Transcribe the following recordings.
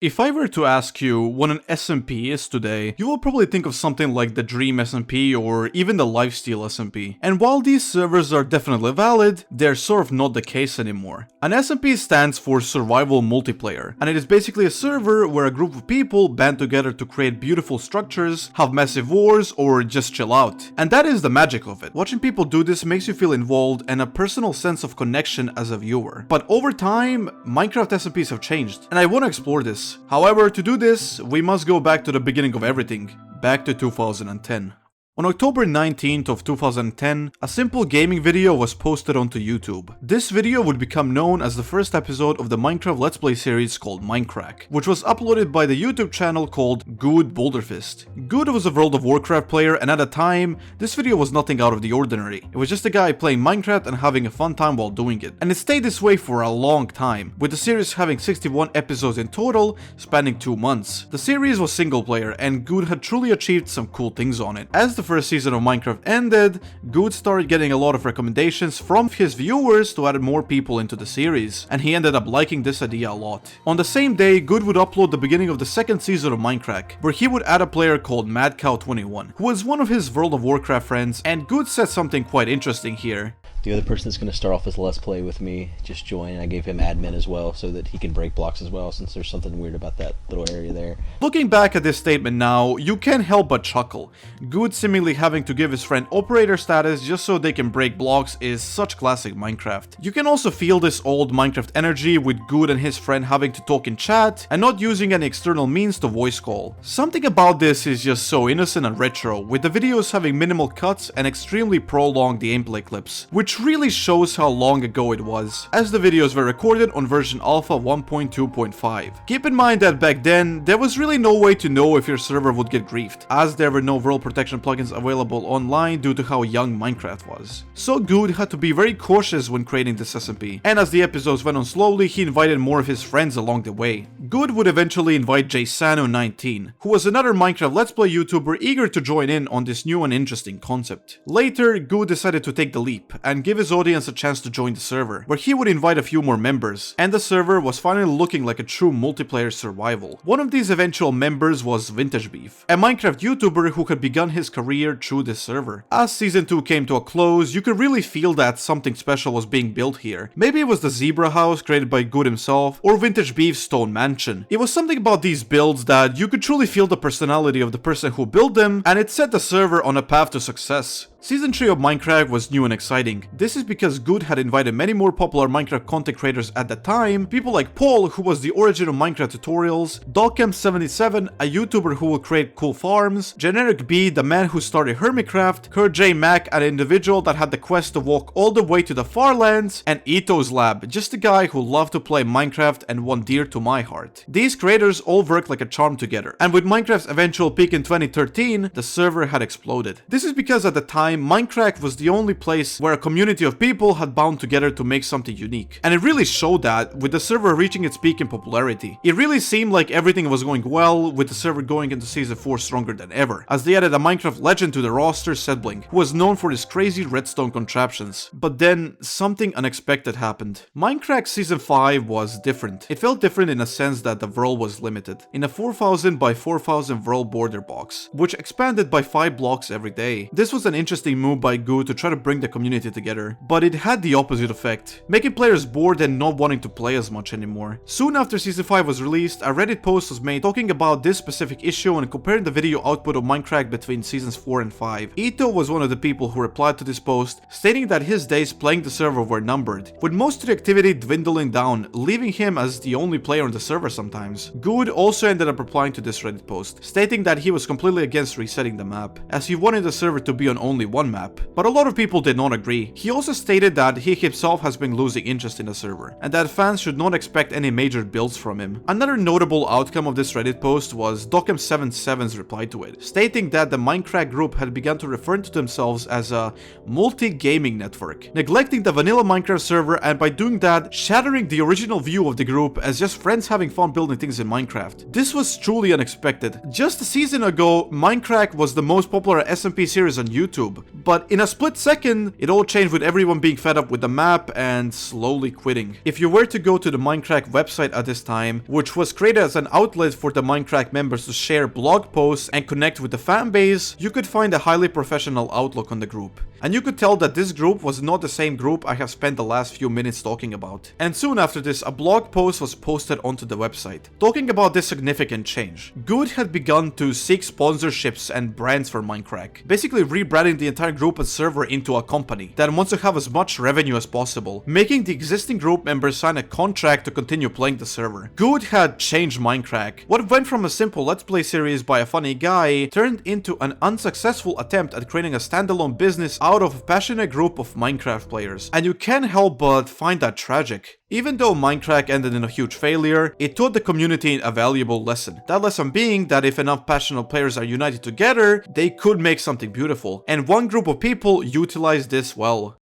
If I were to ask you what an SMP is today, you will probably think of something like the Dream SMP or even the Lifesteal SMP. And while these servers are definitely valid, they're sort of not the case anymore. An SMP stands for Survival Multiplayer, and it is basically a server where a group of people band together to create beautiful structures, have massive wars, or just chill out. And that is the magic of it. Watching people do this makes you feel involved and a personal sense of connection as a viewer. But over time, Minecraft SMPs have changed, and I want to explore this. However, to do this, we must go back to the beginning of everything, back to 2010. On October 19th of 2010, a simple gaming video was posted onto YouTube. This video would become known as the first episode of the Minecraft Let's Play series called Mindcrack, which was uploaded by the YouTube channel called Good Boulderfist. Good was a World of Warcraft player, and at the time, this video was nothing out of the ordinary. It was just a guy playing Minecraft and having a fun time while doing it. And it stayed this way for a long time, with the series having 61 episodes in total, spanning 2 months. The series was single player, and Good had truly achieved some cool things on it. As the first season of Minecraft ended, Good started getting a lot of recommendations from his viewers to add more people into the series, and he ended up liking this idea a lot. On the same day, Good would upload the beginning of the second season of Minecraft, where he would add a player called MadCow21, who was one of his World of Warcraft friends, and Good said something quite interesting here. The other person that's going to start off as Let's Play with me just joined. I gave him admin as well so that he can break blocks as well, since there's something weird about that little area there. Looking back at this statement now, you can't help but chuckle. Good seemingly having to give his friend operator status just so they can break blocks is such classic Minecraft. You can also feel this old Minecraft energy with Good and his friend having to talk in chat and not using any external means to voice call. Something about this is just so innocent and retro, with the videos having minimal cuts and extremely prolonged gameplay clips, which really shows how long ago it was, as the videos were recorded on version alpha 1.2.5. Keep in mind that back then, there was really no way to know if your server would get griefed, as there were no world protection plugins available online due to how young Minecraft was. So Good had to be very cautious when creating this SMP, and as the episodes went on slowly, he invited more of his friends along the way. Good would eventually invite Jschlatt19, who was another Minecraft Let's Play YouTuber eager to join in on this new and interesting concept. Later, Good decided to take the leap and give his audience a chance to join the server, where he would invite a few more members, and the server was finally looking like a true multiplayer survival. One of these eventual members was VintageBeef, a Minecraft YouTuber who had begun his career through this server. As season 2 came to a close, you could really feel that something special was being built here. Maybe it was the Zebra House created by Good himself, or VintageBeef's Stone Mansion. It was something about these builds that you could truly feel the personality of the person who built them, and it set the server on a path to success. Season 3 of Minecraft was new and exciting. This is because Good had invited many more popular Minecraft content creators at the time, people like Paul, who was the origin of Minecraft tutorials, Dockem77, a YouTuber who will create cool farms, Generic B, the man who started Hermitcraft, Kurt J. Mack, an individual that had the quest to walk all the way to the far lands, and Ito's Lab, just a guy who loved to play Minecraft and one dear to my heart. These creators all worked like a charm together, and with Minecraft's eventual peak in 2013, the server had exploded. This is because at the time, Mindcrack was the only place where a community of people had bound together to make something unique. And it really showed that, with the server reaching its peak in popularity. It really seemed like everything was going well, with the server going into season 4 stronger than ever, as they added a Minecraft legend to the roster, Sedbling, who was known for his crazy redstone contraptions. But then, something unexpected happened. Mindcrack season 5 was different. It felt different in a sense that the world was limited, in a 4000 by 4000 world border box, which expanded by 5 blocks every day. This was an interesting move by Good to try to bring the community together, but it had the opposite effect, making players bored and not wanting to play as much anymore. Soon after season 5 was released, a Reddit post was made talking about this specific issue and comparing the video output of Minecraft between seasons 4 and 5. Ito was one of the people who replied to this post, stating that his days playing the server were numbered, with most of the activity dwindling down, leaving him as the only player on the server sometimes. Good also ended up replying to this Reddit post, stating that he was completely against resetting the map, as he wanted the server to be on only one map, but a lot of people did not agree. He also stated that he himself has been losing interest in the server, and that fans should not expect any major builds from him. Another notable outcome of this Reddit post was Dockem77's reply to it, stating that the Mindcrack group had begun to refer to themselves as a multi-gaming network, neglecting the vanilla Minecraft server, and by doing that, shattering the original view of the group as just friends having fun building things in Minecraft. This was truly unexpected. Just a season ago, Mindcrack was the most popular SMP series on YouTube, sub. But in a split second, it all changed with everyone being fed up with the map and slowly quitting. If you were to go to the Mindcrack website at this time, which was created as an outlet for the Mindcrack members to share blog posts and connect with the fan base, you could find a highly professional outlook on the group. And you could tell that this group was not the same group I have spent the last few minutes talking about. And soon after this, a blog post was posted onto the website, talking about this significant change. Good had begun to seek sponsorships and brands for Mindcrack, basically rebranding the entire group and server into a company that wants to have as much revenue as possible, making the existing group members sign a contract to continue playing the server. Good had changed Mindcrack. What went from a simple Let's Play series by a funny guy turned into an unsuccessful attempt at creating a standalone business out of a passionate group of Minecraft players. And you can't help but find that tragic. Even though Mindcrack ended in a huge failure, it taught the community a valuable lesson. That lesson being that if enough passionate players are united together, they could make something beautiful. And one group of people utilized this well.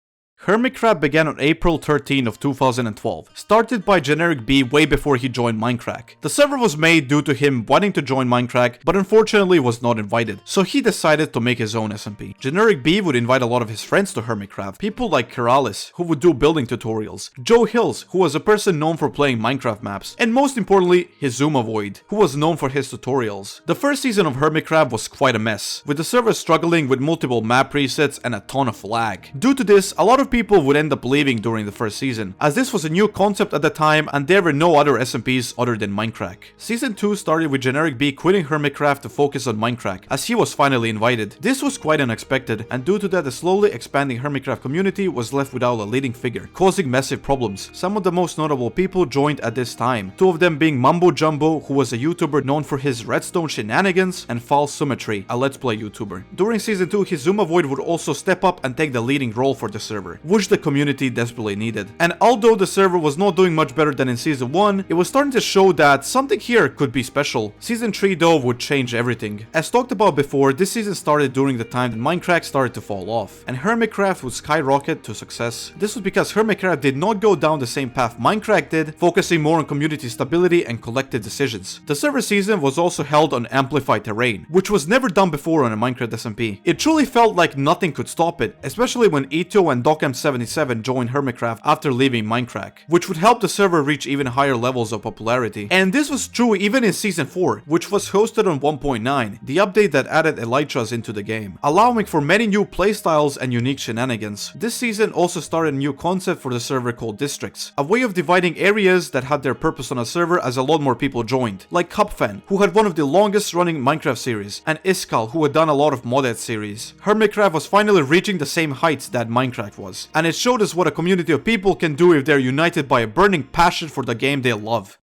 Hermitcraft began on April 13 of 2012, started by Generic B way before he joined Mindcrack. The server was made due to him wanting to join Mindcrack, but unfortunately was not invited, so he decided to make his own SMP. Generic B would invite a lot of his friends to Hermitcraft, people like Keralis, who would do building tutorials, Joe Hills, who was a person known for playing Minecraft maps, and most importantly, Hizumavoid, who was known for his tutorials. The first season of Hermitcraft was quite a mess, with the server struggling with multiple map presets and a ton of lag. Due to this, a lot of people would end up leaving during the first season, as this was a new concept at the time and there were no other SMPs other than Mindcrack. Season 2 started with Generic B quitting Hermitcraft to focus on Mindcrack, as he was finally invited. This was quite unexpected, and due to that the slowly expanding Hermitcraft community was left without a leading figure, causing massive problems. Some of the most notable people joined at this time, two of them being MumboJumbo, who was a YouTuber known for his redstone shenanigans, and False Symmetry, a Let's Play YouTuber. During Season 2, Hizumavoid would also step up and take the leading role for the server, which the community desperately needed. And although the server was not doing much better than in Season 1, it was starting to show that something here could be special. Season 3 though would change everything. As talked about before, this season started during the time that Mindcrack started to fall off, and Hermitcraft would skyrocket to success. This was because Hermitcraft did not go down the same path Mindcrack did, focusing more on community stability and collective decisions. The server season was also held on amplified terrain, which was never done before on a Minecraft SMP. It truly felt like nothing could stop it, especially when Ito and DocM77 joined Hermitcraft after leaving Mindcrack, which would help the server reach even higher levels of popularity. And this was true even in Season 4, which was hosted on 1.9, the update that added elytras into the game, allowing for many new playstyles and unique shenanigans. This season also started a new concept for the server called districts, a way of dividing areas that had their purpose on a server as a lot more people joined, like Cupfan, who had one of the longest running Minecraft series, and Iskal, who had done a lot of modded series. Hermitcraft was finally reaching the same heights that Minecraft was, and it showed us what a community of people can do if they're united by a burning passion for the game they love.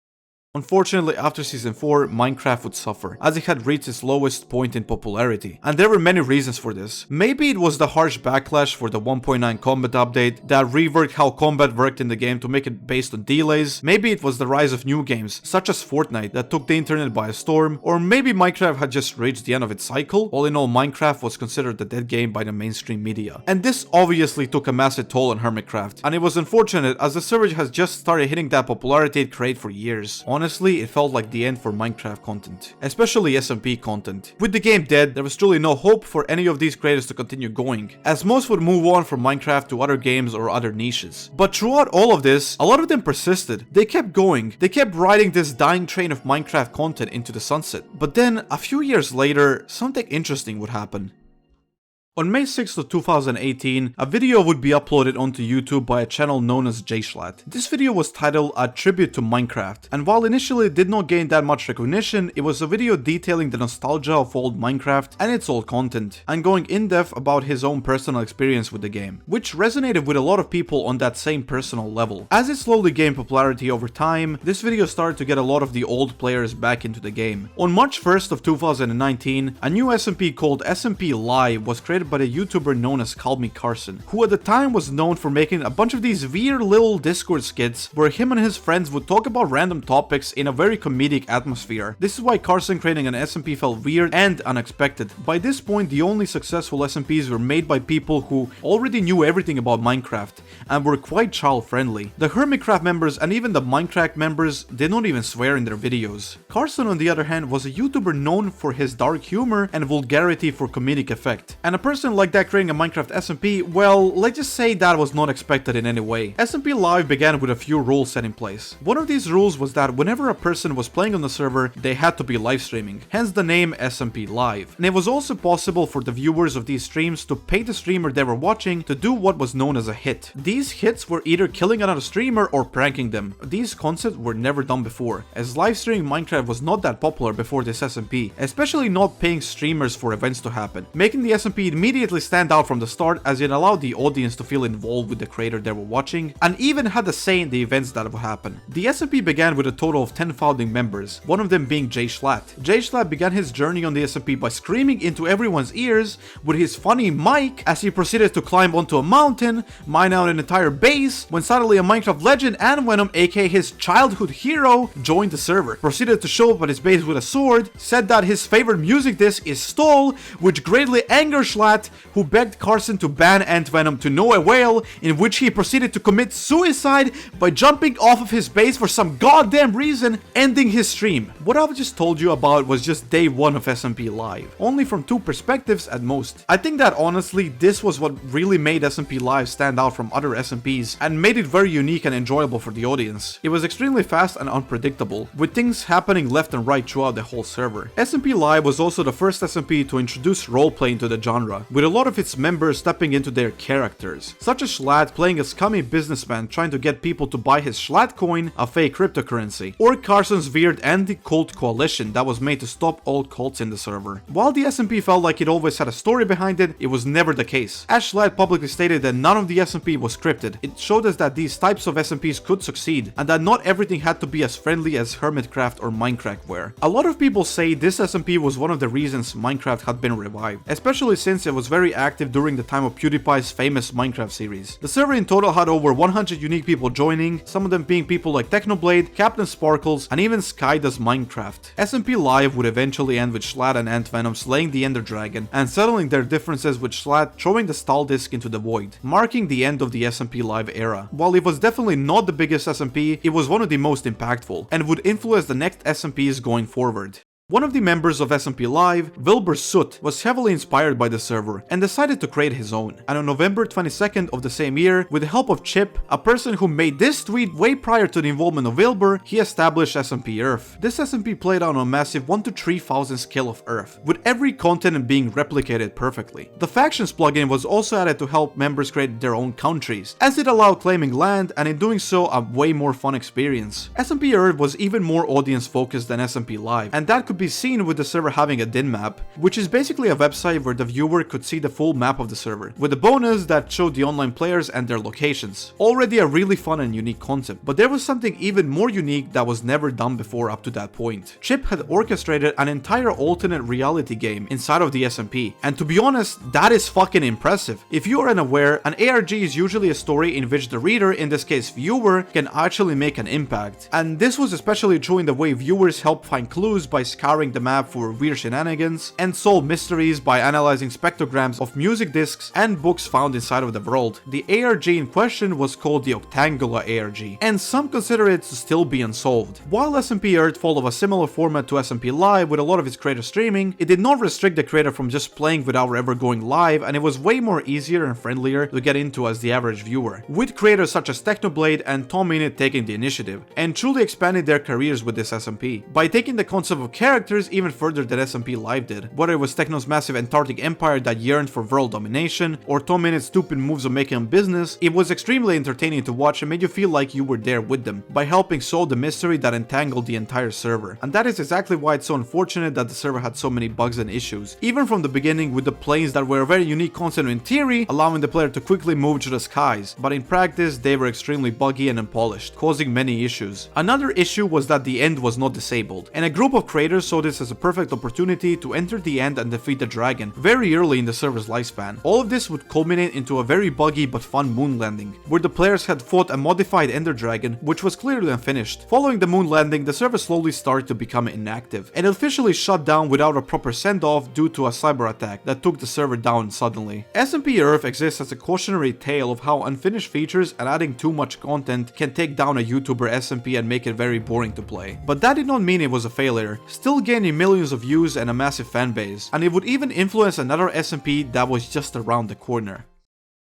Unfortunately, after Season 4, Minecraft would suffer, as it had reached its lowest point in popularity. And there were many reasons for this. Maybe it was the harsh backlash for the 1.9 combat update that reworked how combat worked in the game to make it based on delays. Maybe it was the rise of new games, such as Fortnite, that took the internet by a storm. Or maybe Minecraft had just reached the end of its cycle. All in all, Minecraft was considered the dead game by the mainstream media. And this obviously took a massive toll on Hermitcraft. And it was unfortunate, as the server has just started hitting that popularity it created for years. Honestly, it felt like the end for Minecraft content, especially SMP content. With the game dead, there was truly no hope for any of these creators to continue going, as most would move on from Minecraft to other games or other niches. But throughout all of this, a lot of them persisted. They kept going. They kept riding this dying train of Minecraft content into the sunset. But then, a few years later, something interesting would happen. On May 6th of 2018, a video would be uploaded onto YouTube by a channel known as Jschlatt. This video was titled A Tribute to Minecraft, and while initially it did not gain that much recognition, it was a video detailing the nostalgia of old Minecraft and its old content, and going in depth about his own personal experience with the game, which resonated with a lot of people on that same personal level. As it slowly gained popularity over time, this video started to get a lot of the old players back into the game. On March 1st of 2019, a new SMP called SMPLive was created by the YouTuber known as Call Me Carson, who at the time was known for making a bunch of these weird little Discord skits where him and his friends would talk about random topics in a very comedic atmosphere. This is why Carson creating an SMP felt weird and unexpected. By this point, the only successful SMPs were made by people who already knew everything about Minecraft and were quite child-friendly. The Hermitcraft members and even the Mindcrack members did not even swear in their videos. Carson, on the other hand, was a YouTuber known for his dark humor and vulgarity for comedic effect, and a person person like that creating a Minecraft SMP, well, let's just say that was not expected in any way. SMPLive began with a few rules set in place. One of these rules was that whenever a person was playing on the server, they had to be live streaming, hence the name SMPLive. And it was also possible for the viewers of these streams to pay the streamer they were watching to do what was known as a hit. These hits were either killing another streamer or pranking them. These concepts were never done before, as live streaming Minecraft was not that popular before this SMP, especially not paying streamers for events to happen, making the SMP immediately stand out from the start as it allowed the audience to feel involved with the creator they were watching, and even had a say in the events that would happen. The SMP began with a total of 10 founding members, one of them being Jschlatt. Jschlatt began his journey on the SMP by screaming into everyone's ears with his funny mic as he proceeded to climb onto a mountain, mine out an entire base, when suddenly a Minecraft legend and Venom, aka his childhood hero, joined the server, proceeded to show up at his base with a sword, said that his favorite music disc is Stole, which greatly angered Jschlatt, who begged Carson to ban Ant Venom to no avail, in which he proceeded to commit suicide by jumping off of his base for some goddamn reason, ending his stream. What I've just told you about was just day 1 of SMPLive, only from 2 perspectives at most. I think that honestly, this was what really made SMPLive stand out from other SMPs and made it very unique and enjoyable for the audience. It was extremely fast and unpredictable, with things happening left and right throughout the whole server. SMPLive was also the first SMP to introduce roleplay into the genre, with a lot of its members stepping into their characters, such as Jschlatt playing a scummy businessman trying to get people to buy his Jschlatt coin, a fake cryptocurrency, or Carson's weird anti-cult coalition that was made to stop all cults in the server. While the SMP felt like it always had a story behind it, it was never the case. As Jschlatt publicly stated that none of the SMP was scripted. It showed us that these types of SMPs could succeed, and that not everything had to be as friendly as Hermitcraft or Mindcrack were. A lot of people say this SMP was one of the reasons Minecraft had been revived, especially since it was very active during the time of PewDiePie's famous Minecraft series. The server in total had over 100 unique people joining, some of them being people like Technoblade, Captain Sparkles, and even Sky Does Minecraft. SMPLive would eventually end with Jschlatt and Ant Venom slaying the Ender Dragon and settling their differences, with Jschlatt throwing the stall disc into the void, marking the end of the SMPLive era. While it was definitely not the biggest SMP, it was one of the most impactful, and would influence the next SMPs going forward. One of the members of SMPLive, Wilbur Soot, was heavily inspired by the server and decided to create his own. And on November 22nd of the same year, with the help of Chip, a person who made this tweet way prior to the involvement of Wilbur, he established SMPEarth. This SMP played out on a massive 1 to 3,000 scale of Earth, with every continent being replicated perfectly. The Factions plugin was also added to help members create their own countries, as it allowed claiming land, and in doing so a way more fun experience. SMPEarth was even more audience focused than SMPLive, and that could be seen with the server having a Dynmap, which is basically a website where the viewer could see the full map of the server, with a bonus that showed the online players and their locations. Already a really fun and unique concept, but there was something even more unique that was never done before up to that point. Chip had orchestrated an entire alternate reality game inside of the SMP, and to be honest, that is fucking impressive. If you are unaware, an ARG is usually a story in which the reader, in this case viewer, can actually make an impact, and this was especially true in the way viewers help find clues by scouring the map for weird shenanigans, and solve mysteries by analyzing spectrograms of music discs and books found inside of the world. The ARG in question was called the Octangula ARG, and some consider it to still be unsolved. While SMPEarth followed a similar format to SMPLive with a lot of its creators streaming, it did not restrict the creator from just playing without ever going live, and it was way more easier and friendlier to get into as the average viewer, with creators such as Technoblade and TommyInnit taking the initiative, and truly expanded their careers with this SMP. By taking the concept of characters even further than SMPLive did, whether it was Techno's massive Antarctic empire that yearned for world domination, or TommyInnit's stupid moves of making a business, it was extremely entertaining to watch and made you feel like you were there with them, by helping solve the mystery that entangled the entire server. And that is exactly why it's so unfortunate that the server had so many bugs and issues, even from the beginning, with the planes that were a very unique concept in theory, allowing the player to quickly move through the skies, but in practice they were extremely buggy and unpolished, causing many issues. Another issue was that the end was not disabled, and a group of creators saw this as a perfect opportunity to enter the end and defeat the dragon very early in the server's lifespan. All of this would culminate into a very buggy but fun moon landing, where the players had fought a modified ender dragon, which was clearly unfinished. Following the moon landing, the server slowly started to become inactive, and officially shut down without a proper send-off due to a cyber attack that took the server down suddenly. SMPEarth exists as a cautionary tale of how unfinished features and adding too much content can take down a YouTuber SMP and make it very boring to play. But that did not mean it was a failure. Still, still gaining millions of views and a massive fanbase, and it would even influence another SMP that was just around the corner.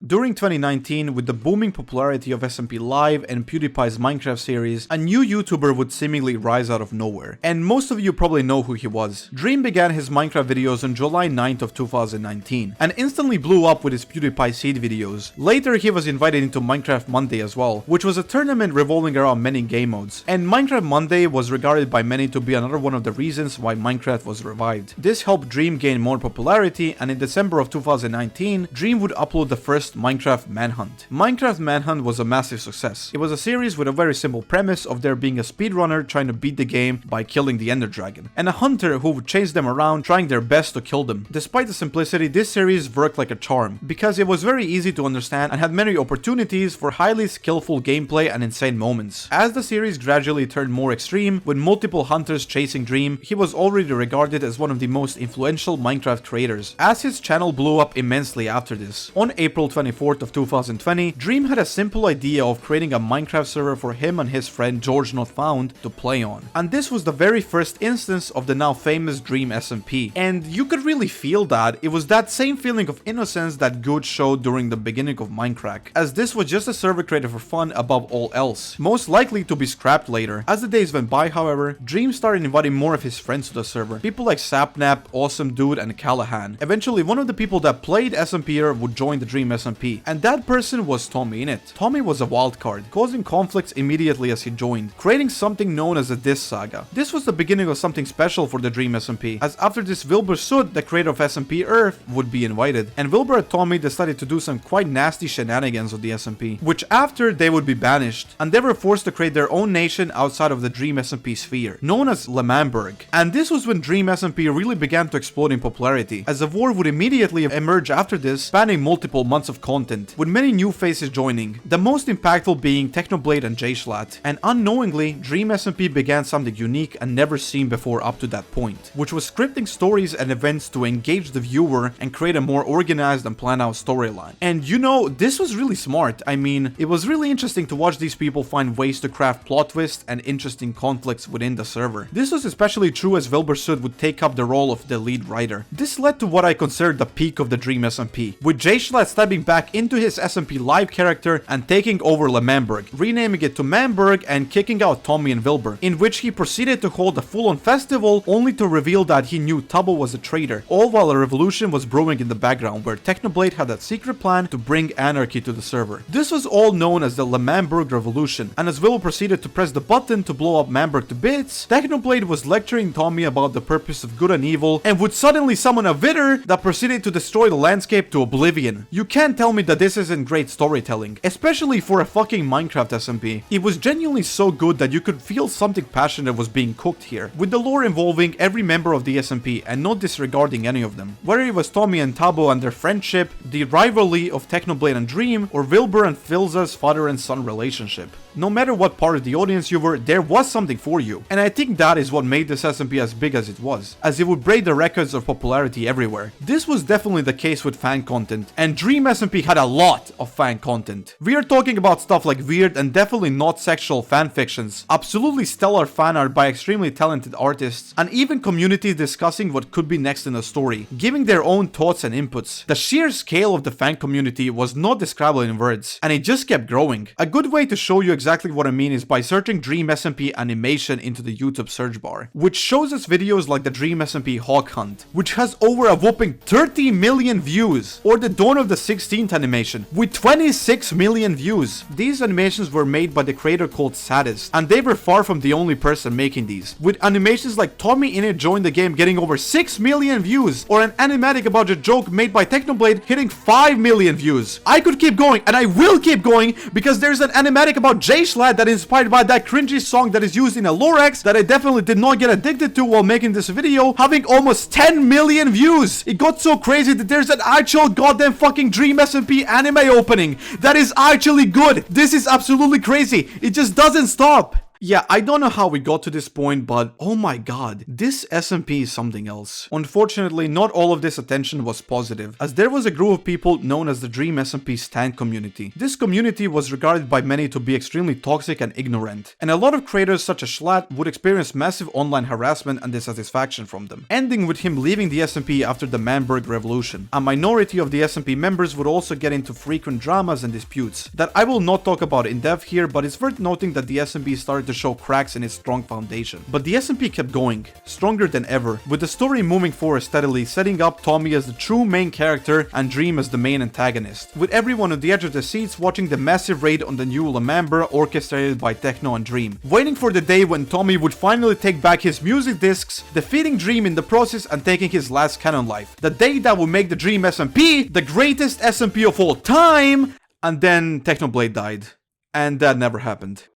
During 2019, with the booming popularity of SMPLive and PewDiePie's Minecraft series, a new YouTuber would seemingly rise out of nowhere. And most of you probably know who he was. Dream began his Minecraft videos on July 9th of 2019, and instantly blew up with his PewDiePie Seed videos. Later, he was invited into Minecraft Monday as well, which was a tournament revolving around many game modes. And Minecraft Monday was regarded by many to be another one of the reasons why Minecraft was revived. This helped Dream gain more popularity, and in December of 2019, Dream would upload the first Minecraft Manhunt. Minecraft Manhunt was a massive success. It was a series with a very simple premise of there being a speedrunner trying to beat the game by killing the Ender Dragon, and a hunter who would chase them around trying their best to kill them. Despite the simplicity, this series worked like a charm, because it was very easy to understand and had many opportunities for highly skillful gameplay and insane moments. As the series gradually turned more extreme, with multiple hunters chasing Dream, he was already regarded as one of the most influential Minecraft creators, as his channel blew up immensely after this. On April 24th of 2020, Dream had a simple idea of creating a Minecraft server for him and his friend George Not Found to play on. And this was the very first instance of the now famous Dream SMP. And you could really feel that. It was that same feeling of innocence that Good showed during the beginning of Mindcrack, as this was just a server created for fun above all else, most likely to be scrapped later. As the days went by, however, Dream started inviting more of his friends to the server, people like Sapnap, Awesome Dude, and Callahan. Eventually, one of the people that played SMPEarth would join the Dream SMP, and that person was TommyInnit. Tommy was a wildcard, causing conflicts immediately as he joined, creating something known as a Diss Saga. This was the beginning of something special for the Dream SMP, as after this Wilbur Soot, the creator of SMPEarth, would be invited, and Wilbur and Tommy decided to do some quite nasty shenanigans with the SMP, which after they would be banished, and they were forced to create their own nation outside of the Dream SMP sphere, known as Lemamberg. And this was when Dream SMP really began to explode in popularity, as a war would immediately emerge after this, spanning multiple months of content, with many new faces joining, the most impactful being Technoblade and Jschlatt. And unknowingly, Dream SMP began something unique and never seen before up to that point, which was scripting stories and events to engage the viewer and create a more organized and planned out storyline. And you know, this was really smart. I mean, it was really interesting to watch these people find ways to craft plot twists and interesting conflicts within the server. This was especially true as Wilbur Soot would take up the role of the lead writer. This led to what I consider the peak of the Dream SMP, with Jschlatt stepping back into his SMPLive character and taking over Lemamberg, renaming it to Mamberg and kicking out Tommy and Wilbur, in which he proceeded to hold a full-on festival only to reveal that he knew Tubbo was a traitor, all while a revolution was brewing in the background where Technoblade had that secret plan to bring anarchy to the server. This was all known as the Lemamberg Revolution, and as Wilbur proceeded to press the button to blow up Mamberg to bits, Technoblade was lecturing Tommy about the purpose of good and evil and would suddenly summon a wither that proceeded to destroy the landscape to oblivion. You can't tell me that this isn't great storytelling, especially for a fucking Minecraft SMP. It was genuinely so good that you could feel something passionate was being cooked here, with the lore involving every member of the SMP and not disregarding any of them. Whether it was Tommy and Tubbo and their friendship, the rivalry of Technoblade and Dream, or Wilbur and Filza's father and son relationship. No matter what part of the audience you were, there was something for you. And I think that is what made this SMP as big as it was, as it would break the records of popularity everywhere. This was definitely the case with fan content, and Dream SMP had a lot of fan content. We are talking about stuff like weird and definitely not sexual fanfictions, absolutely stellar fan art by extremely talented artists, and even communities discussing what could be next in the story, giving their own thoughts and inputs. The sheer scale of the fan community was not describable in words, and it just kept growing. A good way to show you exactly what I mean is by searching Dream SMP animation into the YouTube search bar, which shows us videos like the Dream SMP Hawk Hunt, which has over a whopping 30 million views, or the Dawn of the 16th animation, with 26 million views. These animations were made by the creator called Sadist, and they were far from the only person making these, with animations like TommyInnit joined the game getting over 6 million views, or an animatic about a joke made by Technoblade hitting 5 million views. I could keep going, and I will keep going, because there's an animatic about Jschlatt that is inspired by that cringy song that is used in a Lorax that I definitely did not get addicted to while making this video, having almost 10 million views. It got so crazy that there's an actual goddamn fucking Dream SMP anime opening that is actually good. This is absolutely crazy. It just doesn't stop. Yeah, I don't know how we got to this point, but oh my god, this SMP is something else. Unfortunately, not all of this attention was positive, as there was a group of people known as the Dream SMP Stan community. This community was regarded by many to be extremely toxic and ignorant, and a lot of creators such as Jschlatt would experience massive online harassment and dissatisfaction from them, ending with him leaving the SMP after the Manberg revolution. A minority of the SMP members would also get into frequent dramas and disputes that I will not talk about in depth here, but it's worth noting that the SMP started to show cracks in its strong foundation. But the SMP kept going, stronger than ever, with the story moving forward steadily, setting up Tommy as the true main character and Dream as the main antagonist, with everyone on the edge of their seats watching the massive raid on the new Lamamber orchestrated by Techno and Dream, waiting for the day when Tommy would finally take back his music discs, defeating Dream in the process and taking his last canon life. The day that would make the Dream SMP the greatest SMP of all time! And then Technoblade died. And that never happened.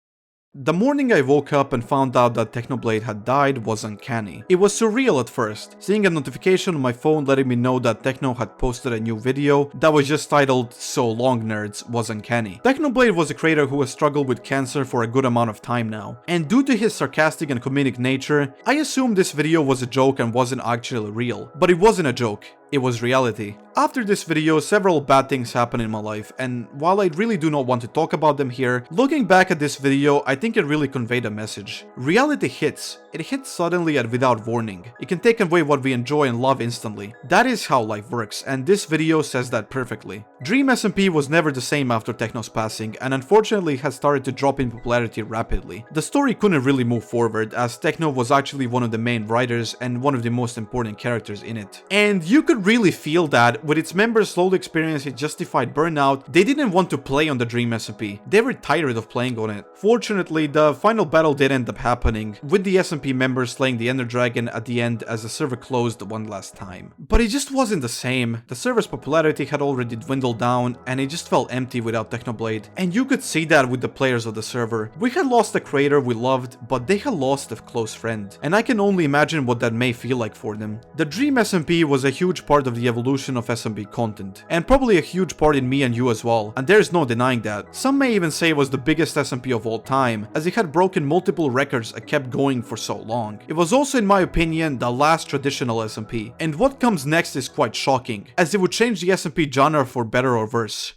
The morning I woke up and found out that Technoblade had died was uncanny. It was surreal at first, seeing a notification on my phone letting me know that Techno had posted a new video that was just titled "So Long Nerds" was uncanny. Technoblade was a creator who has struggled with cancer for a good amount of time now, and due to his sarcastic and comedic nature, I assumed this video was a joke and wasn't actually real. But it wasn't a joke. It was reality. After this video, several bad things happened in my life, and while I really do not want to talk about them here, looking back at this video, I think it really conveyed a message. Reality hits. It hits suddenly and without warning. It can take away what we enjoy and love instantly. That is how life works, and this video says that perfectly. Dream SMP was never the same after Techno's passing, and unfortunately has started to drop in popularity rapidly. The story couldn't really move forward, as Techno was actually one of the main writers and one of the most important characters in it. And you could really feel that with its members slowly experiencing justified burnout, they didn't want to play on the Dream SMP. They were tired of playing on it. Fortunately, the final battle did end up happening, with the SMP members slaying the Ender Dragon at the end as the server closed one last time. But it just wasn't the same. The server's popularity had already dwindled down, and it just felt empty without Technoblade. And you could see that with the players of the server. We had lost a creator we loved, but they had lost a close friend. And I can only imagine what that may feel like for them. The Dream SMP was a huge part of the evolution of SMP content, and probably a huge part in me and you as well, and there's no denying that. Some may even say it was the biggest SMP of all time, as it had broken multiple records and kept going for so long. It was also, in my opinion, the last traditional SMP, and what comes next is quite shocking, as it would change the SMP genre for better or worse.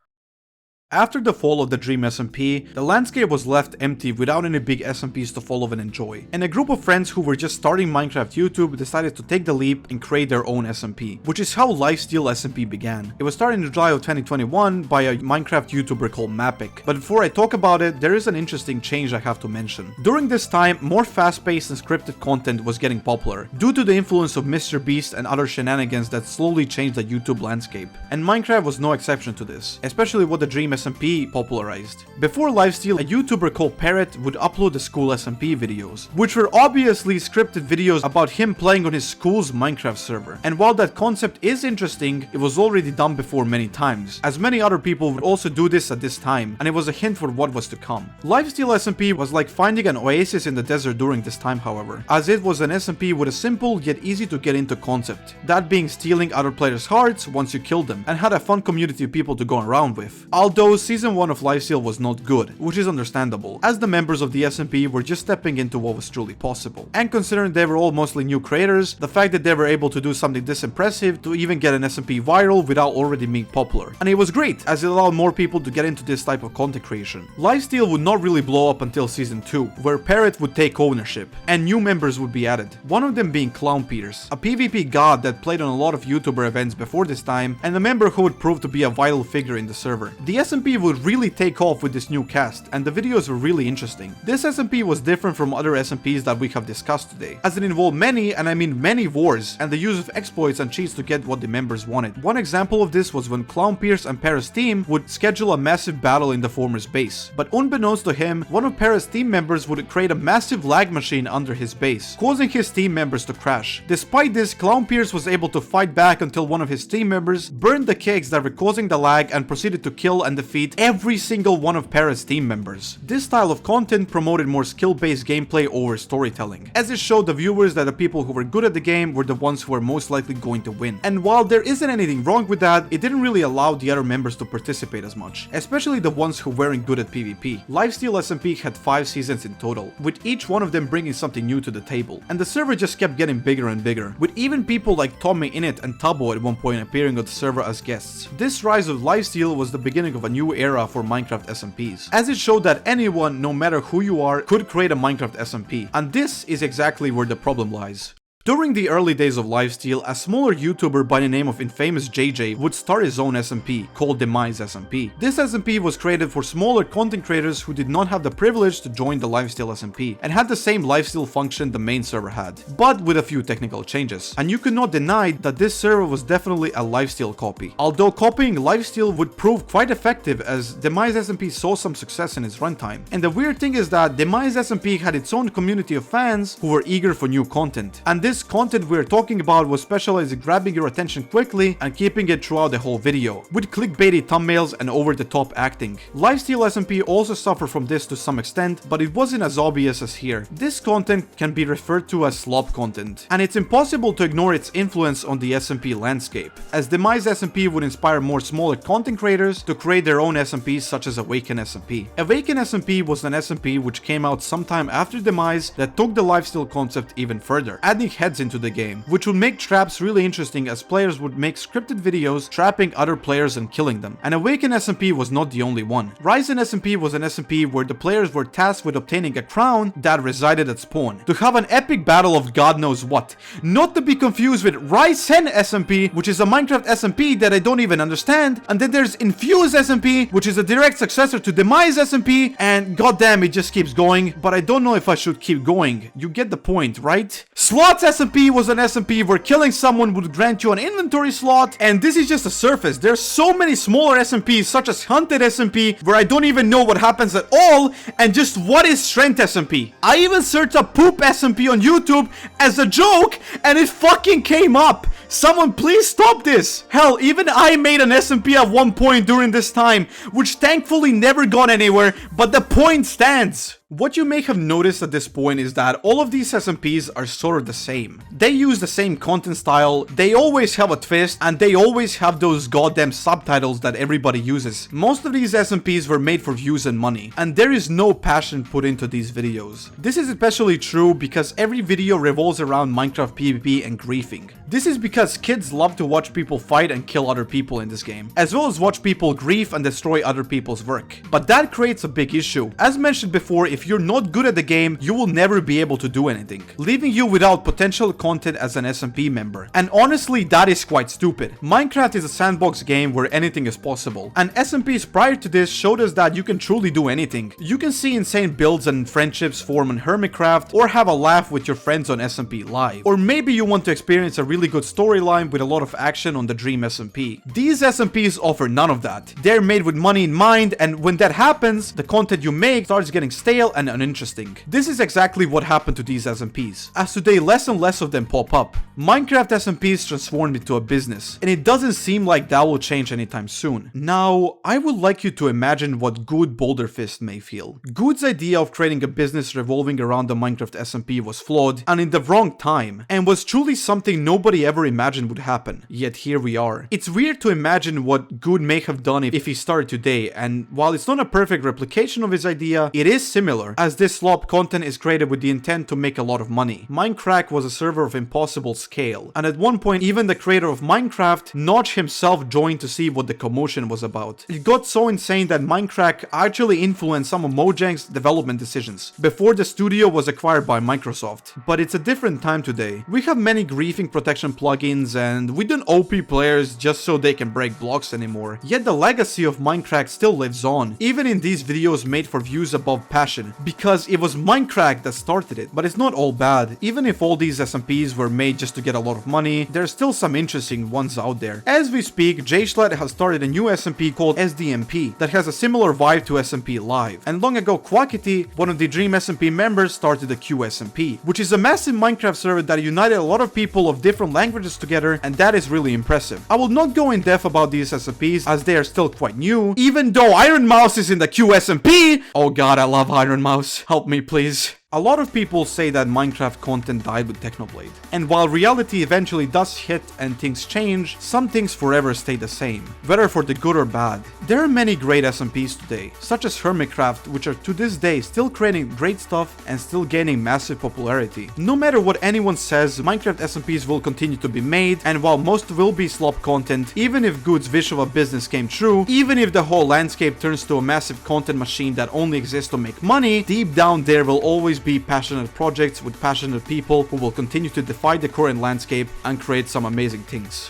After the fall of the Dream SMP, the landscape was left empty without any big SMPs to follow and enjoy, and a group of friends who were just starting Minecraft YouTube decided to take the leap and create their own SMP, which is how Lifesteal SMP began. It was started in July of 2021 by a Minecraft YouTuber called Mapic, but before I talk about it, there is an interesting change I have to mention. During this time, more fast-paced and scripted content was getting popular, due to the influence of MrBeast and other shenanigans that slowly changed the YouTube landscape, and Minecraft was no exception to this, especially what the Dream SMP popularized. Before Lifesteal, a YouTuber called Parrot would upload the school SMP videos, which were obviously scripted videos about him playing on his school's Minecraft server. And while that concept is interesting, it was already done before many times, as many other people would also do this at this time, and it was a hint for what was to come. Lifesteal SMP was like finding an oasis in the desert during this time, however, as it was an SMP with a simple yet easy to get into concept, that being stealing other players' hearts once you killed them, and had a fun community of people to go around with. Although Season 1 of Lifesteal was not good, which is understandable, as the members of the SMP were just stepping into what was truly possible. And considering they were all mostly new creators, the fact that they were able to do something this impressive to even get an SMP viral without already being popular. And it was great, as it allowed more people to get into this type of content creation. Lifesteal would not really blow up until Season 2, where Parrot would take ownership, and new members would be added, one of them being Clownpierce, a PvP god that played on a lot of YouTuber events before this time, and a member who would prove to be a vital figure in the server. The SMP would really take off with this new cast, and the videos were really interesting. This SMP was different from other SMPs that we have discussed today, as it involved many, and I mean many wars, and the use of exploits and cheats to get what the members wanted. One example of this was when Clownpierce and Parrot's team would schedule a massive battle in the former's base, but unbeknownst to him, one of Parrot's team members would create a massive lag machine under his base, causing his team members to crash. Despite this, Clownpierce was able to fight back until one of his team members burned the kegs that were causing the lag and proceeded to kill and defeat every single one of Parrot's team members. This style of content promoted more skill-based gameplay over storytelling, as it showed the viewers that the people who were good at the game were the ones who were most likely going to win. And while there isn't anything wrong with that, it didn't really allow the other members to participate as much, especially the ones who weren't good at PvP. Lifesteal SMP had 5 seasons in total, with each one of them bringing something new to the table, and the server just kept getting bigger and bigger, with even people like TommyInnit and Tubbo at one point appearing on the server as guests. This rise of Lifesteal was the beginning of a new era for Minecraft SMPs, as it showed that anyone, no matter who you are, could create a Minecraft SMP, and this is exactly where the problem lies. During the early days of Lifesteal, a smaller YouTuber by the name of Infamous JJ would start his own SMP, called Demise SMP. This SMP was created for smaller content creators who did not have the privilege to join the Lifesteal SMP, and had the same lifesteal function the main server had, but with a few technical changes. And you could not deny that this server was definitely a Lifesteal copy, although copying Lifesteal would prove quite effective, as Demise SMP saw some success in its runtime. And the weird thing is that Demise SMP had its own community of fans who were eager for new content, and this content we're talking about was specialized in grabbing your attention quickly and keeping it throughout the whole video, with clickbaity thumbnails and over-the-top acting. Lifesteal SMP also suffered from this to some extent, but it wasn't as obvious as here. This content can be referred to as slop content, and it's impossible to ignore its influence on the SMP landscape, as Demise SMP would inspire more smaller content creators to create their own SMPs, such as Awaken SMP. Awaken SMP was an SMP which came out sometime after Demise that took the lifesteal concept even further, adding heads into the game, which would make traps really interesting, as players would make scripted videos trapping other players and killing them. And Awaken SMP was not the only one. Ryzen SMP was an SMP where the players were tasked with obtaining a crown that resided at spawn, to have an epic battle of God knows what. Not to be confused with Ryzen SMP, which is a Minecraft SMP that I don't even understand, and then there's Infuse SMP, which is a direct successor to Demise SMP, and goddamn, it just keeps going, but I don't know if I should keep going. You get the point, right? Slots SMP was an SMP where killing someone would grant you an inventory slot, and this is just a surface. There's so many smaller SMPs, such as Hunted SMP, where I don't even know what happens at all, and just what is Strength SMP. I even searched up Poop SMP on YouTube as a joke, and it fucking came up. Someone please stop this. Hell, even I made an SMP at one point during this time, which thankfully never got anywhere, but the point stands. What you may have noticed at this point is that all of these SMPs are sort of the same. They use the same content style, they always have a twist, and they always have those goddamn subtitles that everybody uses. Most of these SMPs were made for views and money, and there is no passion put into these videos. This is especially true because every video revolves around Minecraft PvP and griefing. This is because kids love to watch people fight and kill other people in this game, as well as watch people grief and destroy other people's work. But that creates a big issue. As mentioned before, if you're not good at the game, you will never be able to do anything, leaving you without potential content as an SMP member. And honestly, that is quite stupid. Minecraft is a sandbox game where anything is possible, and SMPs prior to this showed us that you can truly do anything. You can see insane builds and friendships form on Hermitcraft, or have a laugh with your friends on SMPLive. Or maybe you want to experience a really good storyline with a lot of action on the Dream SMP. These SMPs offer none of that. They're made with money in mind, and when that happens, the content you make starts getting stale and uninteresting. This is exactly what happened to these SMPs, as today less and less of them pop up. Minecraft SMPs transformed into a business, and it doesn't seem like that will change anytime soon. Now, I would like you to imagine what Good Boulderfist may feel. Good's idea of creating a business revolving around the Minecraft SMP was flawed and in the wrong time, and was truly something nobody ever imagined would happen. Yet here we are. It's weird to imagine what Good may have done if he started today, and while it's not a perfect replication of his idea, it is similar, as this slop content is created with the intent to make a lot of money. Mindcrack was a server of impossible scale, and at one point even the creator of Minecraft, Notch himself, joined to see what the commotion was about. It got so insane that Mindcrack actually influenced some of Mojang's development decisions, before the studio was acquired by Microsoft. But it's a different time today. We have many griefing protection plugins, and we don't OP players just so they can break blocks anymore. Yet the legacy of Mindcrack still lives on, even in these videos made for views above passion. attention, because it was Mindcrack that started it. But it's not all bad. Even if all these SMPs were made just to get a lot of money, there's still some interesting ones out there. As we speak, Jschlatt has started a new SMP called SDMP that has a similar vibe to SMPLive. And long ago, Quackity, one of the Dream SMP members, started the QSMP, which is a massive Minecraft server that united a lot of people of different languages together, and that is really impressive. I will not go in depth about these SMPs as they are still quite new, even though Iron Mouse is in the QSMP! Oh god, I love Iron Mouse. Help me, please. A lot of people say that Minecraft content died with Technoblade. And while reality eventually does hit and things change, some things forever stay the same, whether for the good or bad. There are many great SMPs today, such as Hermitcraft, which are to this day still creating great stuff and still gaining massive popularity. No matter what anyone says, Minecraft SMPs will continue to be made, and while most will be slop content, even if Good's vision of a business came true, even if the whole landscape turns to a massive content machine that only exists to make money, deep down there will always be passionate projects with passionate people who will continue to defy the current landscape and create some amazing things.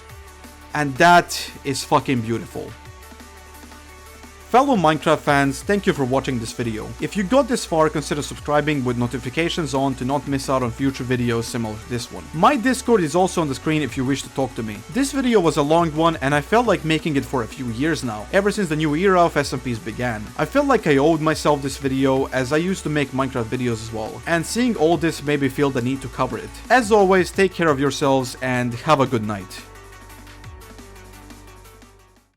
And that is fucking beautiful. Fellow Minecraft fans, thank you for watching this video. If you got this far, consider subscribing with notifications on to not miss out on future videos similar to this one. My Discord is also on the screen if you wish to talk to me. This video was a long one and I felt like making it for a few years now, ever since the new era of SMPs began. I felt like I owed myself this video as I used to make Minecraft videos as well, and seeing all this made me feel the need to cover it. As always, take care of yourselves and have a good night.